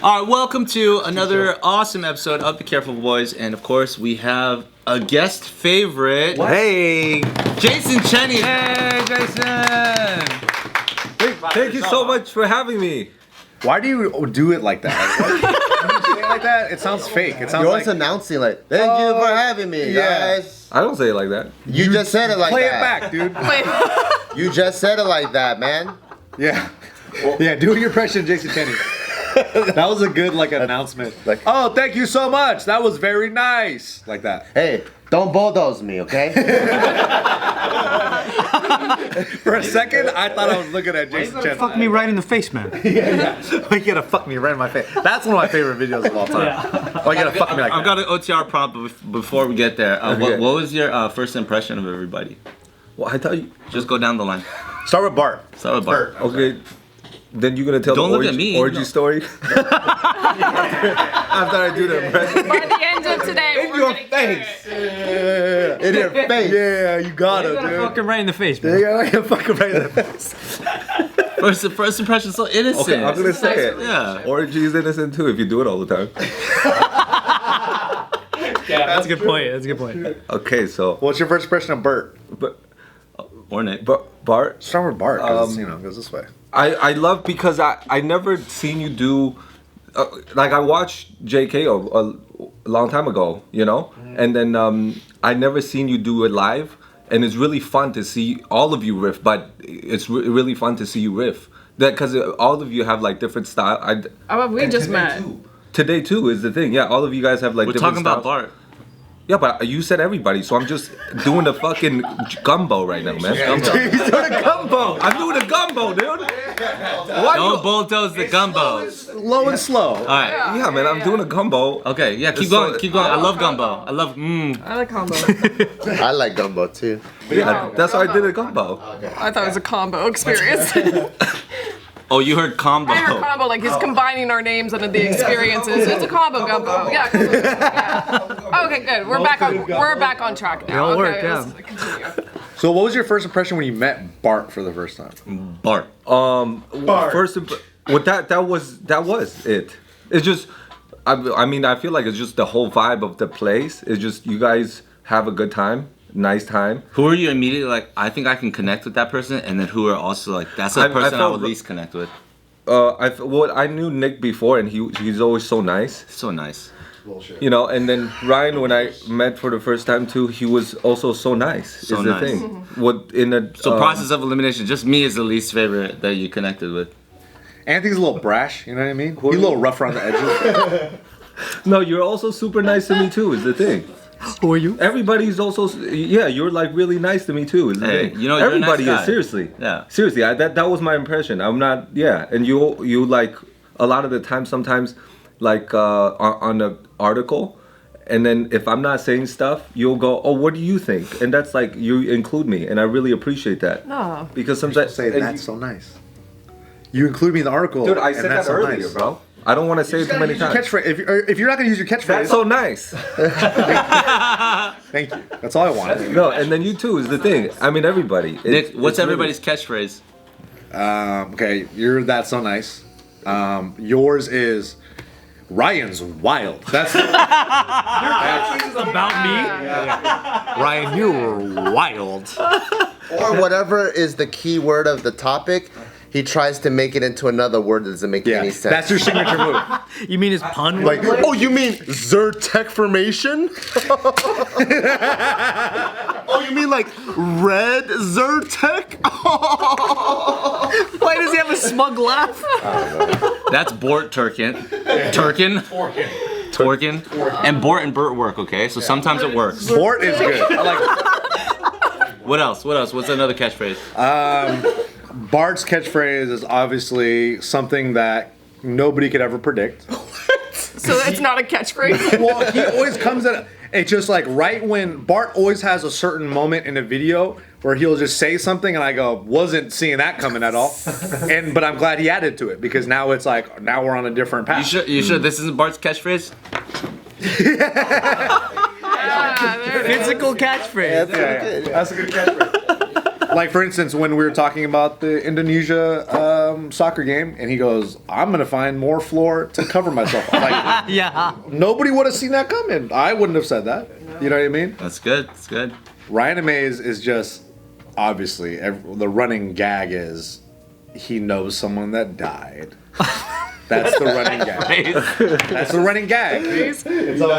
All right, welcome to another awesome episode of The Careful Boys, and of course we have a guest favorite. What? Hey, Jason Cheny. Hey, Jason. Thank you so much for having me. Why do you do it like that? When you say it like that, it sounds fake. It sounds You're like always announcing like, thank you for having me, guys. I don't say it like that. You just said it like play that. it back, dude. You just said it like that, man. Yeah, yeah. Do your impression, of Jason Cheny. That was a good announcement. Like, oh, thank you so much. That was very nice. Like that. Hey, don't bulldoze me, okay? For a second, I thought I was looking at Jason Cheny. Fuck me right in the face, man. Yeah. You gotta fuck me right in my face. That's one of my favorite videos of all time. Oh, you gotta fuck me like I've that. got an OTR prompt before we get there. Okay. What was your first impression of everybody? Well, I thought you. Just go down the line. Start with Bart. Start with Bart. Okay. Then you're gonna tell Don't the look at me. origin No. story. After I do the impression. By the end of today, In your face. In your face. Yeah, you got it, Fuck dude. him right in the face, man. Yeah, fucking right in the face. First impression so innocent. Okay, I'm gonna say it. Yeah. Origin is innocent too if you do it all the time. Yeah, that's a good point. That's a good point. Okay, so What's your first impression of Bart? Or Nick. Bart. Start with Bart, because it goes this way. I love because I never seen you do like I watched JK a long time ago, you know, and then I never seen you do it live, and it's really fun to see all of you riff, but it's really fun to see you riff that because all of you have like different style. Oh, we just met. Today too is the thing, yeah. All of you guys have like We're different talking about styles. Bart. Yeah, but you said everybody, so I'm just doing the fucking gumbo right now, man. He's doing a gumbo. I'm doing a gumbo, dude. What? Don't bulldoze the gumbo. Low and slow. All right. Yeah, man, I'm doing a gumbo. Okay. Yeah. Keep It's going. so- Keep going. I love gumbo. I love. I like combo. I like gumbo too. Yeah, that's why I did a gumbo. I thought it was a combo experience. Oh, you heard combo. I heard combo, like he's combining our names and the experiences. It's a combo gumbo. Yeah. Combo. Yeah. Okay, good. We're back on track now. all Okay, work, let's continue. So, what was your first impression when you met Bart for the first time? Bart. First, well, that was it. It's just, I mean, I feel like it's just the whole vibe of the place. It's just you guys have a good time, nice time. Who are you immediately like? I think I can connect with that person, and then who are also like that's the I person I felt would least connect with. I knew Nick before, and he's always so nice, So nice. you know. And then Ryan, when I met for the first time too, he was also so nice. So is the nice. thing. What in a So process of elimination, just me is the least favorite that you connected with. Anthony's a little brash, you know what I mean? He's a little rough around the edges. No, you're also super nice to me too. Is the thing. Who are you? Everybody's also you're like really nice to me too. Is the Hey, thing. you know, you're a everybody nice guy. is seriously. Yeah. Seriously, that was my impression. I'm not and you like a lot of the time sometimes like on the article, and then if I'm not saying stuff, you'll go, oh, what do you think? And that's like you include me, and I really appreciate that. No. Because sometimes Say that's so nice. You include me in the article. dude, I and said that's that so earlier, nice. bro. I don't want to say it too many Use your times. catchphrase. If you're not gonna use your catchphrase, That's so nice. thank you. That's all I wanted. No, and then you too is the thing. I mean, everybody. Nick, what's it's really- everybody's catchphrase? Okay, you're that's so nice. Yours is Ryan's wild. That's This is about me. Ryan. You're wild. Or whatever is the key word of the topic, he tries to make it into another word that doesn't make Yeah, any sense. that's your signature move. You mean his pun? like, oh, you mean Zyrtec formation? Oh, you mean like red Zyrtec? Why does he have a smug laugh? That's Bort Turkin. Torkin. And Bort and Bert work, okay? So sometimes it works. Bort is good. I like What else? What's another catchphrase? Bart's catchphrase is obviously something that nobody could ever predict. So it's not a catchphrase. Well, he always comes at it's just like right when Bart always has a certain moment in a video where he'll just say something and I go, wasn't seeing that coming at all. But I'm glad he added to it because now it's like now we're on a different path. You sure this isn't Bart's catchphrase? Yeah, there it is. Physical catchphrase. That's a good catchphrase. like for instance, when we were talking about the Indonesia soccer game, and he goes, "I'm gonna find more floor to cover myself." I'm like, Yeah. nobody would have seen that coming. I wouldn't have said that. You know what I mean? That's good. That's good. Ryanimay is just obviously the running gag is he knows someone that died. That's the running gag. That's the running gag.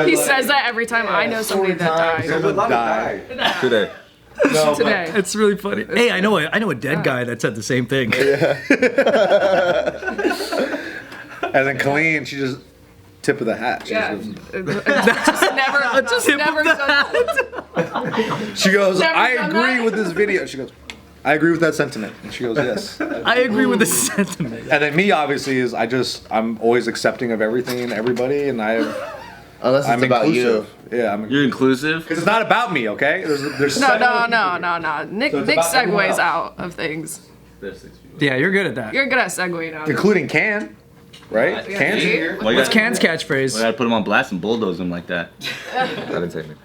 He says that every time I know somebody that died Someone died. Today. today. It's really funny. Hey, I know a dead guy that said the same thing. And then Kalyne, she just tip of the hat. She Yeah. just Just never done that. She goes, Never I done agree that. with this video. She goes, I agree with that sentiment. And she goes, yes. I agree with the sentiment. And then me, obviously, is I'm always accepting of everything and everybody, and Unless it's I'm about inclusive. you. Yeah, You're inclusive. because it's not about me, okay? There's No. Nick So it's about segues everyone else. out of things. Yeah, you're good at that. You're good at segueing out. including Can, right? Can's here. Why you What's gotta- Can's catchphrase? why you gotta put him on blast and bulldoze him like that? I didn't say anything.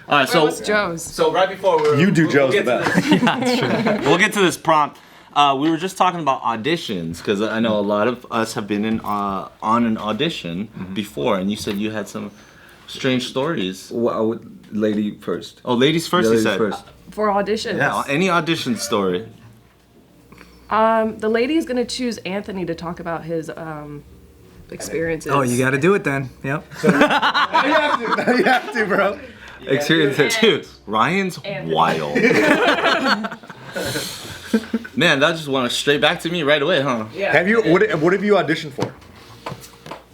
All right, So, what's Joe's? So right before You do Joe's the best. we'll get to this prompt. We were just talking about auditions because I know a lot of us have been on an audition before, and you said you had some strange stories. Well, I would, lady first. Oh, ladies first, Yeah, you ladies said. first. For auditions. Yeah, any audition story. The lady is gonna choose Anthony to talk about his experiences. Oh, you got to do it then. Yep. You have to, bro. Experiences. Dude, Ryan's wild. Man, that just went straight back to me right away, huh? Have you? What have you auditioned for?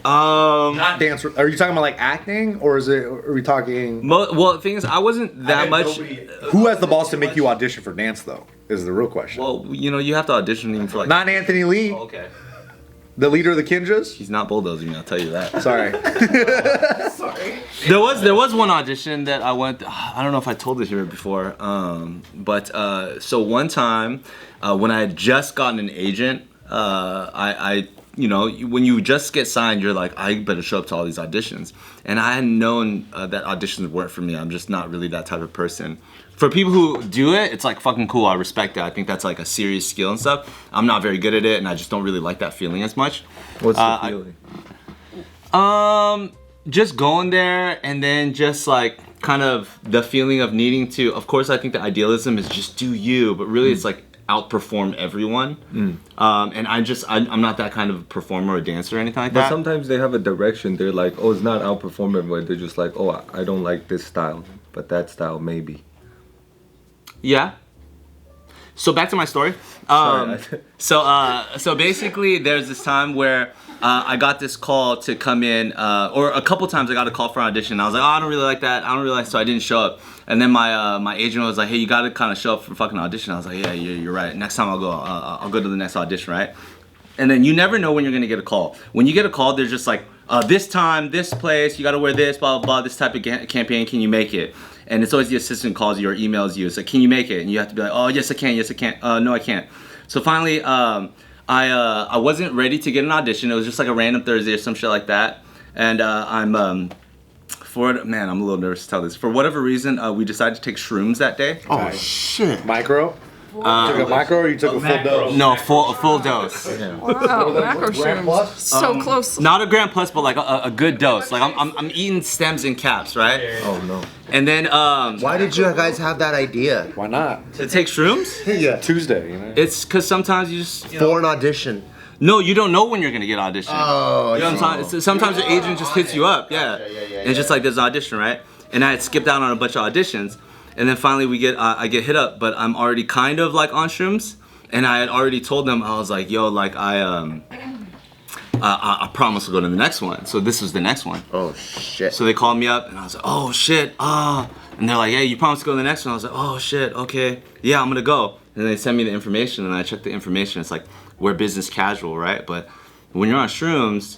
Not dance. Are you talking about like acting, or is it? Are we talking? Well, the thing is, I wasn't that much. Who has the balls to make you audition for dance, though? Is the real question. Well, you know, you have to audition even for like. Not Anthony Lee, Okay. the leader of the Kinjas. He's not bulldozing me, I'll tell you that. Sorry. Sorry. There was one audition that I went. I don't know if I told this here before, but so one time when I had just gotten an agent, I you know, when you just get signed, you're like, I better show up to all these auditions, and I had known that auditions weren't for me. I'm just not really that type of person. For people who do it, it's like fucking cool. I respect it. I think that's like a serious skill and stuff. I'm not very good at it, and I just don't really like that feeling as much. What's the feeling? Just going there and then just like kind of the feeling of needing to, of course I think the idealism is just do you, but really it's like outperform everyone. And I'm not that kind of performer or dancer or anything like But that. sometimes they have a direction. They're like, oh, it's not outperforming, but they're just like, oh, I don't like this style, but that style maybe. Yeah. So back to my story. Sorry. So basically, there's this time where I got this call to come in, or a couple times I got a call for an audition. I was like, oh, I don't really like that. I don't really like, so I didn't show up. And then my agent was like, hey, you got to kind of show up for fucking audition. I was like, yeah, you're right. Next time I'll go to the next audition, right? And then you never know when you're gonna get a call. When you get a call, they're just like, this time, this place, you gotta wear this, blah, blah, blah, this type of campaign, can you make it? And it's always the assistant calls you or emails you. It's like, can you make it? And you have to be like, oh, yes, I can, yes, I can. No, I can't. So finally, I wasn't ready to get an audition. It was just like a random Thursday or some shit like that. And I'm a little nervous to tell this. For whatever reason, we decided to take shrooms that day. Oh shit. Micro. You took a micro, or you took a full dose? No, a full dose. Wow, macro shrooms. So close. Not a gram plus, but like a good dose. Like I'm eating stems and caps, right? Oh no. And then Why did you guys have that idea? Why not? to take shrooms, Yeah. Tuesday, you know. it's because sometimes you just For an audition. no, you don't know when you're gonna get auditioned. Oh, You know what I'm saying? Sometimes your agent just hits you up, yeah. And it's just like there's an audition, right? And I had skipped out on a bunch of auditions, and then finally I get hit up, but I'm already kind of like on shrooms, and I had already told them, I was like, yo, like I promise to go to the next one. So this was the next one. Oh shit. So they called me up, and I was like, oh shit, and they're like, hey, you promised to go to the next one. I was like, oh shit, okay, yeah, I'm gonna go. And they sent me the information, and I checked the information. It's like we're business casual, right? But when you're on shrooms,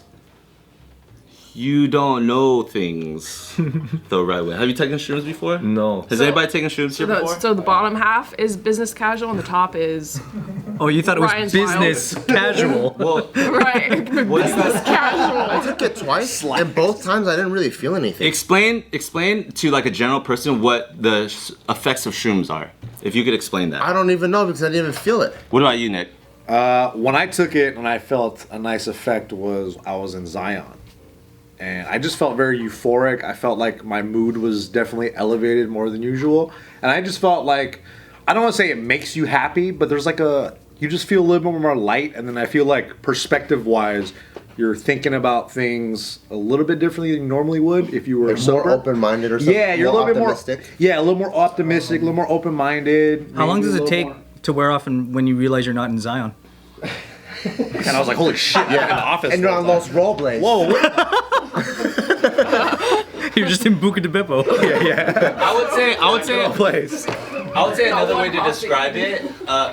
you don't know things the right way. Have you taken shrooms before? No. Has anybody taken shrooms here before? So the bottom half is business casual, and the top is Oh, you thought it was Ryan's business casual. Well, right business casual. I took it twice, and both times I didn't really feel anything. explain to like a general person what the effects of shrooms are. If you could explain that. I don't even know because I didn't even feel it. What about you, Nick? When I took it and I felt a nice effect was I was in Zion. And I just felt very euphoric. I felt like my mood was definitely elevated more than usual. And I just felt like, I don't want to say it makes you happy, but there's like you just feel a little bit more light. And then I feel like perspective-wise, you're thinking about things a little bit differently than you normally would if you were Like more sober. open-minded or something. Yeah, you're a little bit more optimistic. Yeah, a little more optimistic, a little more open-minded. How long maybe does a it little take more- to wear off and when you realize you're not in Zion? And I was like, holy shit, I'm in the office. And you're the on whole Los Robles. Whoa, You're just in Buca de Beppo. I would say another way to describe it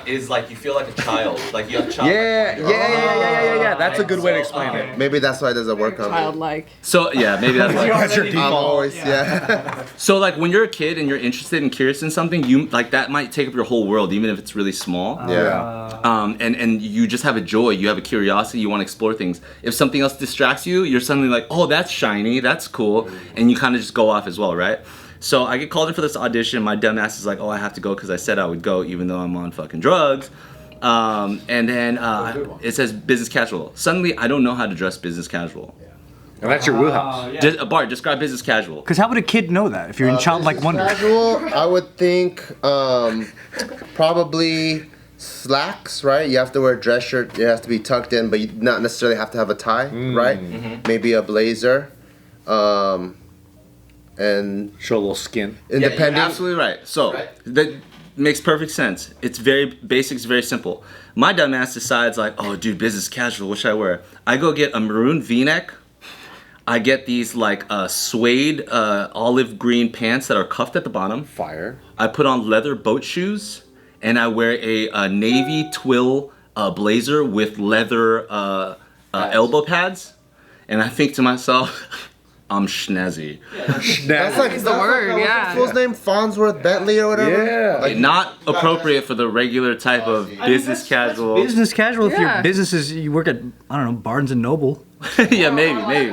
is like you feel like a child, like you have child. yeah. That's a good way to explain it. Maybe that's why it doesn't work on me. Childlike. So yeah, maybe that's like, I'm always, yeah. so like when you're a kid and you're interested and curious in something, you like that might take up your whole world, even if it's really small. Yeah. And you just have a joy, you have a curiosity, you want to explore things. If something else distracts you, you're suddenly like, oh, that's shiny, that's cool, and you kind of just go off as well, right? So I get called in for this audition. My dumb ass is like, oh, I have to go because I said I would go, even though I'm on fucking drugs. And then it says business casual. Suddenly, I don't know how to dress business casual. And that's your wheelhouse. Bart, describe business casual. Because how would a kid know that if you're in childlike wonder? Casual, I would think probably slacks, right? You have to wear a dress shirt. It has to be tucked in, but you not necessarily have to have a tie, right? Maybe a blazer. And Show a little skin. Yeah, independent. you're absolutely right. So that makes perfect sense. It's very basic, it's very simple. My dumb ass decides like, oh dude, business casual, what should I wear? I go get a maroon v-neck. I get these like suede olive green pants that are cuffed at the bottom. Fire. I put on leather boat shoes, and I wear a navy twill blazer with leather elbow pads. And I think to myself, I'm schnazzy. That's like the word, what's yeah. the fool's name? Farnsworth Bentley or whatever. Yeah. Like, Not appropriate for the regular type of business casual. Business casual, if Yeah. your business is, you work at, I don't know, Barnes and Noble. Yeah, maybe.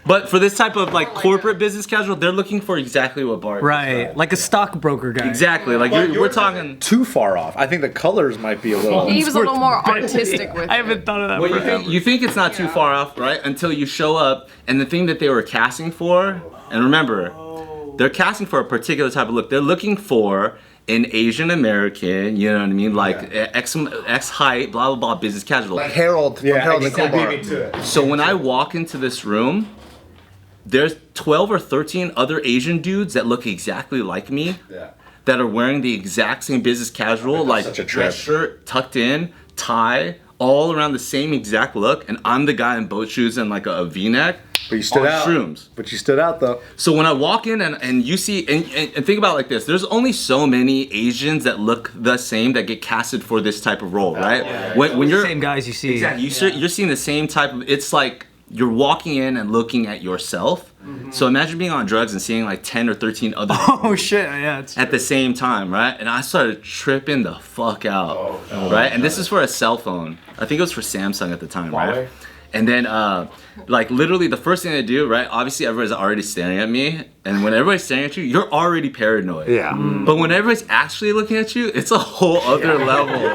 But for this type of like corporate business casual, they're looking for exactly what Bart. Right, like a stockbroker guy. Exactly. Like we're talking. Too far off. I think the colors might be a little. He was a little more artistic with I it. haven't thought of that Well, forever. you think it's not too far off, right? Until you show up, and the thing that they were casting for, and remember, they're casting for a particular type of look. They're looking for an Asian American, you know what I mean? Like X height, blah blah blah, business casual. like Harold from Harold and Kumar. So when I walk into this room, there's 12 or 13 other Asian dudes that look exactly like me. That are wearing the exact same business casual, like such a dress trip. shirt, tucked in, tie, all around the same exact look, and I'm the guy in boat shoes and like a V-neck. But you stood on out. shrooms. But you stood out though. So when I walk in and you see, and think about it like this, there's only so many Asians that look the same that get casted for this type of role, right? When you're Same guys you see. exactly, you're seeing the same type of, it's like you're walking in and looking at yourself. So imagine being on drugs and seeing like 10 or 13 other Oh shit, yeah. It's, at the same time, right? And I started tripping the fuck out, right? And this is for a cell phone. I think it was for Samsung at the time, right? And then, like, literally the first thing I do, right? Obviously, everybody's already staring at me. And when everybody's staring at you, you're already paranoid. Yeah. But when everybody's actually looking at you, it's a whole other level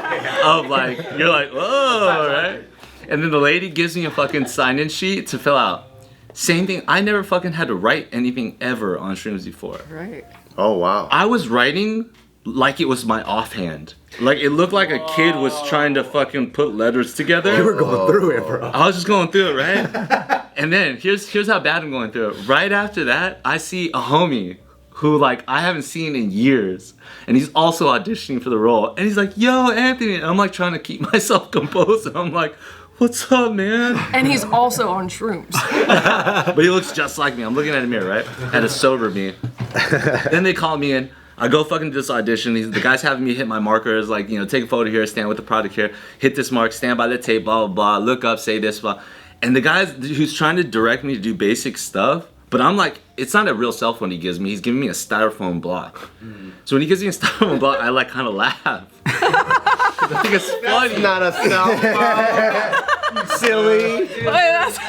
of, like, you're like, whoa, right? And then the lady gives me a fucking sign-in sheet to fill out. Same thing. I never fucking had to write anything ever on shrooms before. Right. Oh wow. I was writing like it was my offhand. Like it looked like a kid was trying to fucking put letters together. You were going through it, bro. I was just going through it, right? And then here's how bad I'm going through it. Right after that, I see a homie who like I haven't seen in years, and he's also auditioning for the role. And he's like, "Yo, Anthony," and I'm like trying to keep myself composed, and I'm like, "What's up, man?" And he's also on shrooms. But he looks just like me. I'm looking at a mirror, right? At a sober me. Then they call me in. I go fucking to this audition. The guy's having me hit my markers, like, you know, take a photo here, stand with the product here, hit this mark, stand by the tape, blah, blah, blah, look up, say this, blah. And the guy who's trying to direct me to do basic stuff, but I'm like, it's not a real cell phone he gives me. He's giving me a styrofoam block. So when he gives me a styrofoam block, I like kind of laugh. I think it's funny. Not a cell phone. Silly.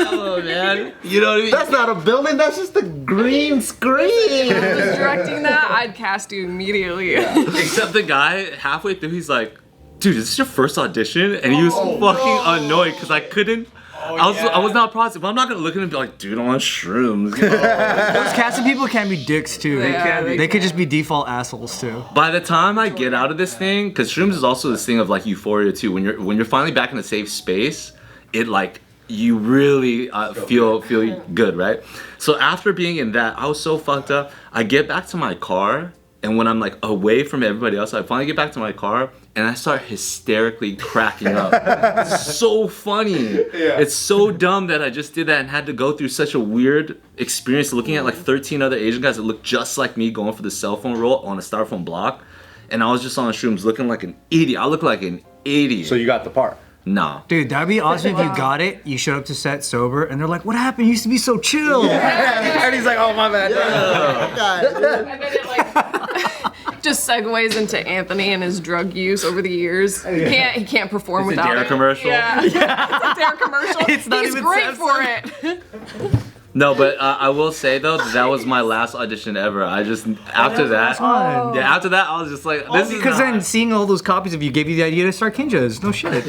Oh man, you know what I mean? That's not a building. That's just a green screen. Was directing that, I'd cast you immediately. Except the guy halfway through, he's like, "Dude, is this your first audition?" And he was fucking annoyed because I couldn't. I was not processing, but I'm not gonna look at him and be like, "Dude, I'm on shrooms." You know? Those casting people can be dicks too. Yeah, They could just be default assholes too. By the time I get out of this thing, because shrooms is also this thing of like euphoria too. When you're finally back in a safe space, it like you really feel good, right? So after being in that, I was so fucked up. I get back to my car, and when I'm like away from everybody else, I finally get back to my car, and I start hysterically cracking up. It's so funny. Yeah. It's so dumb that I just did that and had to go through such a weird experience looking at like 13 other Asian guys that look just like me going for the cell phone roll on a styrofoam block, and I was just on shrooms looking like an idiot. I look like an idiot. So you got the part. Nah. Dude, that'd be awesome if you got it, you showed up to set sober, and they're like, "What happened? You used to be so chill." And he's like, "Oh my bad." And then it like just segues into Anthony and his drug use over the years. He can't perform It's a without Dare it. commercial. Yeah. It's a Dare commercial. It's not He's even great Samsung. for it. No, but I will say though that was my last audition ever. I just after that, Fun. yeah, after that I was just like, this is Because not- then seeing all those copies of you gave you the idea to start Kinjas. No shit.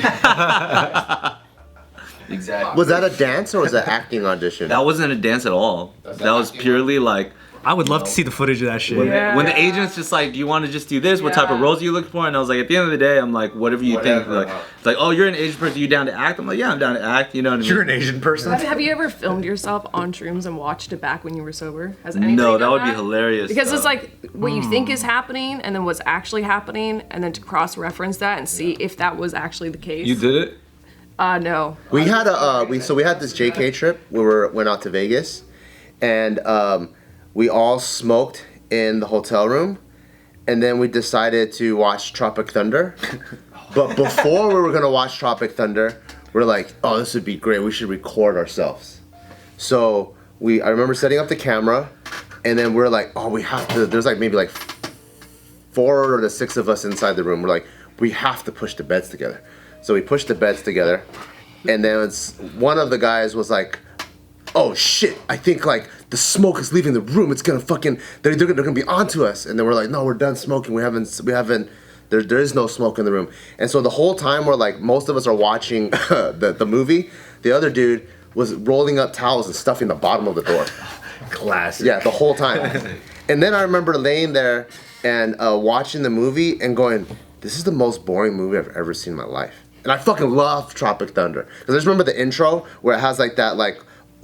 exactly. Was that a dance or was that acting audition? That wasn't a dance at all. That was purely like I would love to see the footage of that shit. Yeah. when the agent's just like, do you want to just do this? What type of Yeah. roles are you looking for? And I was like, at the end of the day, I'm like, whatever you think. Like, it's like, oh, you're an Asian person. You down to act? I'm like, yeah, I'm down to act. You know what I mean? You're an Asian person. Have you ever filmed yourself on shrooms and watched it back when you were sober? Has anybody No, that done would be hilarious. Because though. it's like what you think is happening and then what's actually happening, and then to cross-reference that and see if that was actually the case. You did it? No. We had we had this JK trip where we went out to Vegas, and we all smoked in the hotel room, and then we decided to watch Tropic Thunder. But before we were gonna watch Tropic Thunder, we're like, oh, this would be great. We should record ourselves. So I remember setting up the camera, and then we're like, oh, we have to. There's like maybe like 4 to 6 of us inside the room. We're like, we have to push the beds together. So we pushed the beds together, and then one of the guys was like, oh shit, I think like the smoke is leaving the room. It's gonna fucking, they're gonna be onto us. And then we're like, no, we're done smoking. We haven't, there is no smoke in the room. And so the whole time we're like, most of us are watching the movie. The other dude was rolling up towels and stuffing the bottom of the door. Classic. Yeah, the whole time. And then I remember laying there and watching the movie and going, this is the most boring movie I've ever seen in my life. And I fucking love Tropic Thunder. Because I just remember the intro where it has like that like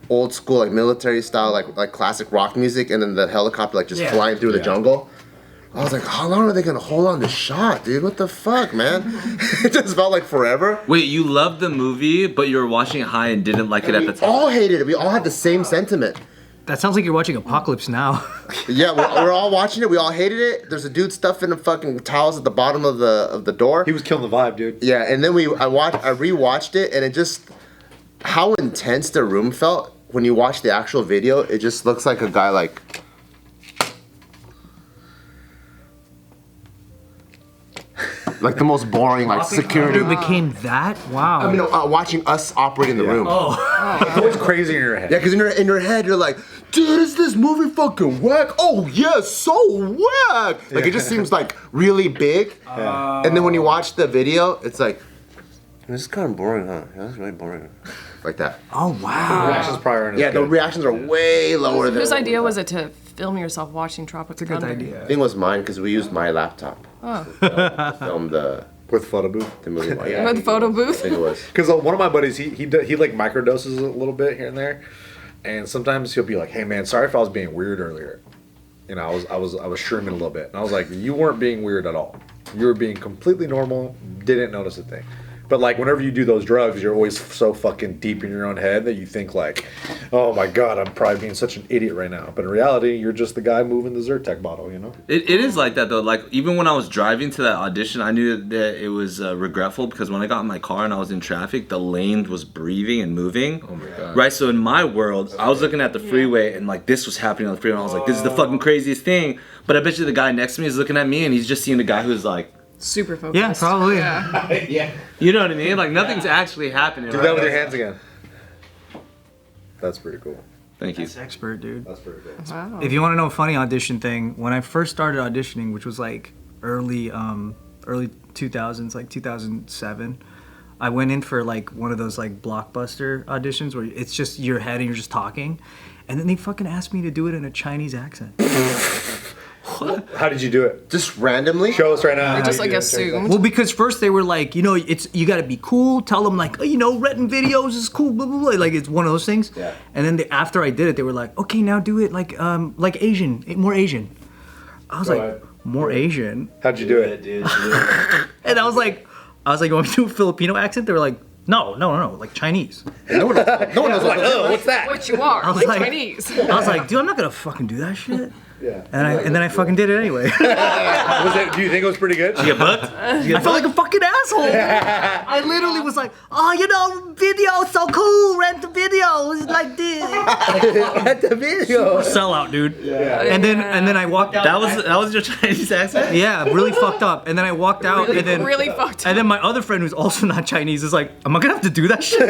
old school like military style like classic rock music, and then the helicopter like just flying through the jungle. I was like, how long are they gonna hold on this shot, dude? What the fuck, man? It just felt like forever. Wait, you loved the movie, but you were watching it high and didn't like it at the We time. all hated it. We all had the same sentiment. That sounds like you're watching Apocalypse Now. Yeah, we're all watching it. We all hated it. There's a dude stuffing the fucking towels at the bottom of the door. He was killing the vibe, dude. Yeah, and then I rewatched it, and it just, how intense the room felt when you watch the actual video. It just looks like a guy like, like the most boring like security. It became that? Wow. I mean, watching us operate in the room. It's always crazy in your head. Yeah, because in your head you're like, dude, is this movie fucking whack? Oh yeah, so whack. Like it just seems like really big. And then when you watch the video, it's like, this is kind of boring, huh? Yeah, that's really boring. Like that. Oh, wow. Reactions prior and Yeah, the reactions are way lower than. Whose idea was it to film yourself watching Tropic Good Thunder? idea. I think it was mine because we used my laptop. To film the with photo booth. movie. Yeah, With the photo I booth? think it was. Because one of my buddies, he like microdoses a little bit here and there, and sometimes he'll be like, "Hey man, sorry if I was being weird earlier." You know, I was shrooming a little bit, and I was like, "You weren't being weird at all. You were being completely normal. Didn't notice a thing." But like whenever you do those drugs, you're always so fucking deep in your own head that you think like, oh my god, I'm probably being such an idiot right now. But in reality, you're just the guy moving the Zyrtec bottle, you know? It is like that though. Like even when I was driving to that audition, I knew that it was regretful because when I got in my car and I was in traffic, the lane was breathing and moving. Oh my god! Right. So in my world, I was looking at the freeway and like this was happening on the freeway. And I was like, this is the fucking craziest thing. But I bet you the guy next to me is looking at me and he's just seeing the guy who's like. Super focused. Yeah, probably. Yeah. You know what I mean? Like nothing's actually happening. Do that with your hands again. That's pretty cool. Thank you. That's expert, dude. That's pretty cool. Wow. If you want to know a funny audition thing, when I first started auditioning, which was like early 2000s, like 2007, I went in for like one of those like blockbuster auditions where it's just your head and you're just talking, and then they fucking asked me to do it in a Chinese accent. How did you do it? Just randomly? Show us right now. They how just you like do it. assumed. Well, because first they were like, you know, you got to be cool. Tell them like, oh, you know, renting videos is cool. Blah blah blah. Like it's one of those things. Yeah. And then after I did it, they were like, okay, now do it like Asian, more Asian. I was Go like, ahead. more Asian. How'd you do it? And I was like, you want me to do a Filipino accent? They were like, no, like Chinese. No one knows Like, oh, what's that? What you are, I was like like- Chinese. I was like, dude, I'm not gonna fucking do that shit. Yeah. And then I fucking did it anyway. Do you think it was pretty good? I felt like a fucking asshole. I literally was like, oh, you know, video so cool, rent the videos like this. At the video. Sellout, dude. Yeah. And then I walked out. That was your Chinese accent? Yeah, really fucked up. And then I walked out, and then Really fucked up. And then my other friend, who's also not Chinese, is like, am I gonna have to do that shit?